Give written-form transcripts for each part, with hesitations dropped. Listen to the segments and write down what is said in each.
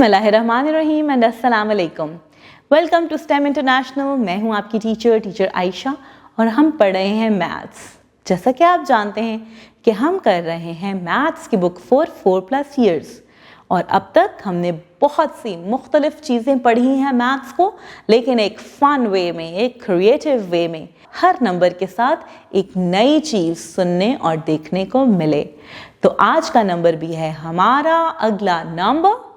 बिस्मिल्लाहिर्रहमानिर्रहीम एंड अस्सलाम वालेकुम। Welcome to STEM International. मैं हूं आपकी टीचर आयशा और हम पढ़ रहे हैं मैथ्स। जैसा कि आप जानते हैं कि हम कर रहे हैं मैथ्स की बुक फॉर 4+ ईयर्स और अब तक हमने बहुत सी मुख्तलिफ चीज़ें पढ़ी हैं मैथ्स को, लेकिन एक फ़न वे में, एक क्रिएटिव वे में, हर नंबर के साथ एक नई चीज़ सुनने और देखने को मिले। तो आज का नंबर भी है हमारा अगला number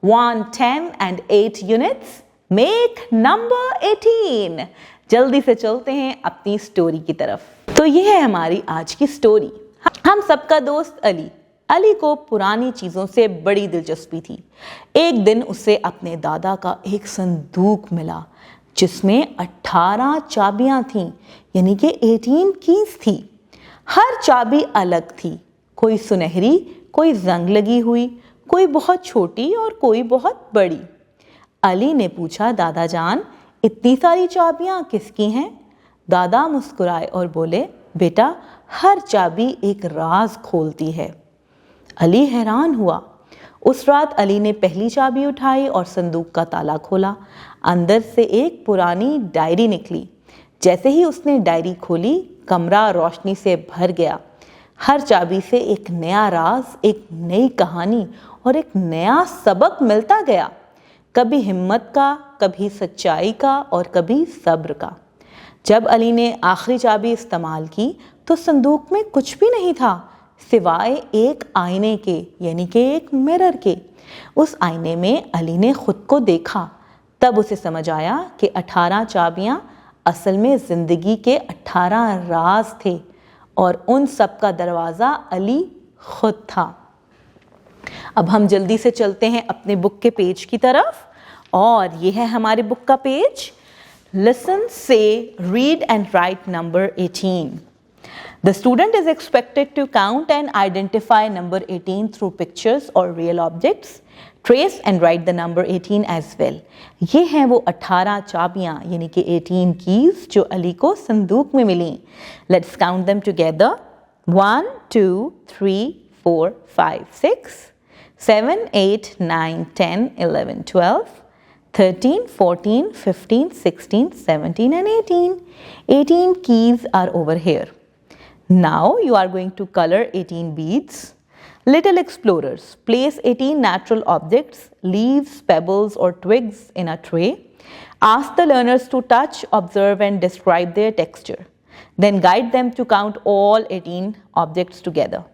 1, 10 and 8 units make number 18। जल्दी से चलते हैं अपनी स्टोरी की तरफ। तो ये है हमारी आज की स्टोरी। हम सबका दोस्त अली को पुरानी चीज़ों से बड़ी दिलचस्पी थी। एक दिन उसे अपने दादा का एक संदूक मिला जिसमें 18 चाबियां थीं, यानी कि 18 कीज थी। हर चाबी अलग थी, कोई सुनहरी, कोई जंग लगी हुई, कोई बहुत छोटी और कोई बहुत बड़ी। अली ने पूछा, दादा जान इतनी सारी चाबियां किसकी हैं? दादा मुस्कुराए और बोले, बेटा हर चाबी एक राज खोलती है। अली हैरान हुआ। उस रात अली ने पहली चाबी उठाई और संदूक का ताला खोला। अंदर से एक पुरानी डायरी निकली। जैसे ही उसने डायरी खोली, कमरा रोशनी से भर गया। हर चाबी से एक नया राज, एक नई कहानी और एक नया सबक मिलता गया। कभी हिम्मत का, कभी सच्चाई का और कभी सब्र का। जब अली ने आखिरी चाबी इस्तेमाल की तो संदूक में कुछ भी नहीं था सिवाय एक आईने के, यानी कि एक मिरर के। उस आईने में अली ने खुद को देखा। तब उसे समझ आया कि 18 चाबियां असल में ज़िंदगी के 18 राज थे और उन सब का दरवाज़ा अली खुद था। अब हम जल्दी से चलते हैं अपने बुक के पेज की तरफ और ये है हमारे बुक का page. Listen, say, read and write number 18. The student is expected to count and identify number 18 through pictures or real objects. Trace and write the number 18 as well. ये हैं वो 18 चाबियाँ, यानी कि 18 कीज जो अली को संदूक में मिली। Let's count them together. 1, 2, 3, 4, 5, 6, 7, 8, 9, 10, 11, 12, 13, 14, 15, 16, 17 and 18. 18 keys are over here. Now you are going to color 18 beads. Little explorers, place 18 natural objects, leaves, pebbles or twigs in a tray. Ask the learners to touch, observe and describe their texture. Then guide them to count all 18 objects together.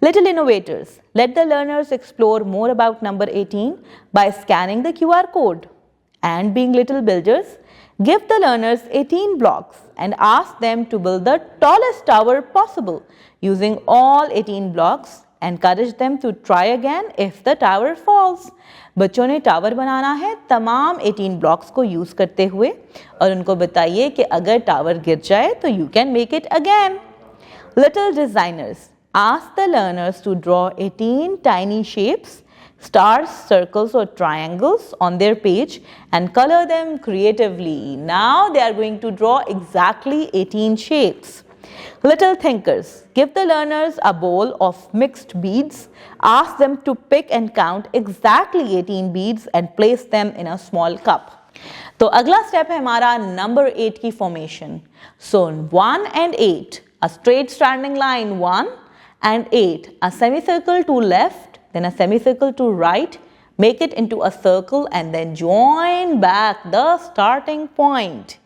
Little innovators, let the learners explore more about number 18 by scanning the QR code. And being little builders, give the learners 18 blocks and ask them to build the tallest tower possible using all 18 blocks. Encourage them to try again if the tower falls. बच्चों ने tower बनाना है तमाम 18 blocks को use करते हुए और उनको बताइए कि अगर टावर गिर जाए तो you can make it again. Little designers, ask the learners to draw 18 tiny shapes, stars, circles or triangles on their page and color them creatively. Now they are going to draw exactly 18 shapes. Little thinkers, give the learners a bowl of mixed beads. Ask them to pick and count exactly 18 beads and place them in a small cup. तो अगला step है हमारा number 8 की formation. So 1 and 8, a straight standing line 1 and 8, a semicircle to left, then a semicircle to right, make it into a circle and then join back the starting point.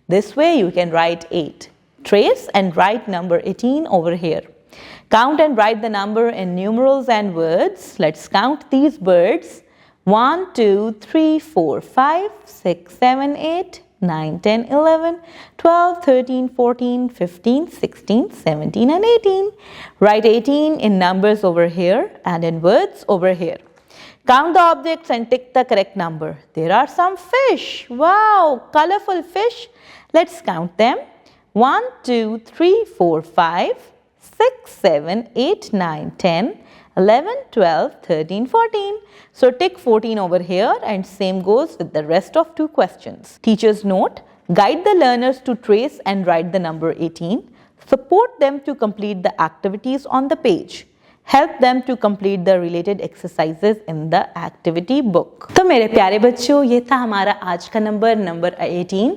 This way you can write 8. Trace and write number 18 over here. Count and write the number in numerals and words. Let's count these birds. 1, 2, 3, 4, 5, 6, 7, 8, 9, 10, 11, 12, 13, 14, 15, 16, 17 and 18. Write 18 in numbers over here and in words over here. Count the objects and tick the correct number. There are some fish. Wow, colorful fish. Let's count them. 1, 2, 3, 4, 5, 6, 7, 8, 9, 10, 11, 12, 13, 14. So tick 14 over here and same goes with the rest of 2 questions. Teacher's note, guide the learners to trace and write the number 18. Support them to complete the activities on the page. Help them to complete the related exercises in the activity book. تو میرے پیارے بچوں، یہ تھا ہمارا آج کا number 18.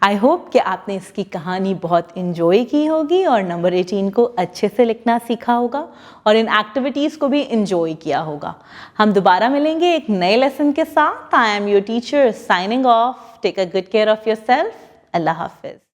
I hope کہ آپ نے اس کی کہانی بہت انجوائے کی ہوگی اور نمبر 18 کو اچھے سے لکھنا سیکھا ہوگا اور ان ایکٹیویٹیز کو بھی انجوائے کیا ہوگا. ہم دوبارہ ملیں گے ایک نئے لیسن کے ساتھ. I am your teacher signing off. Take a good care of yourself. اللہ حافظ.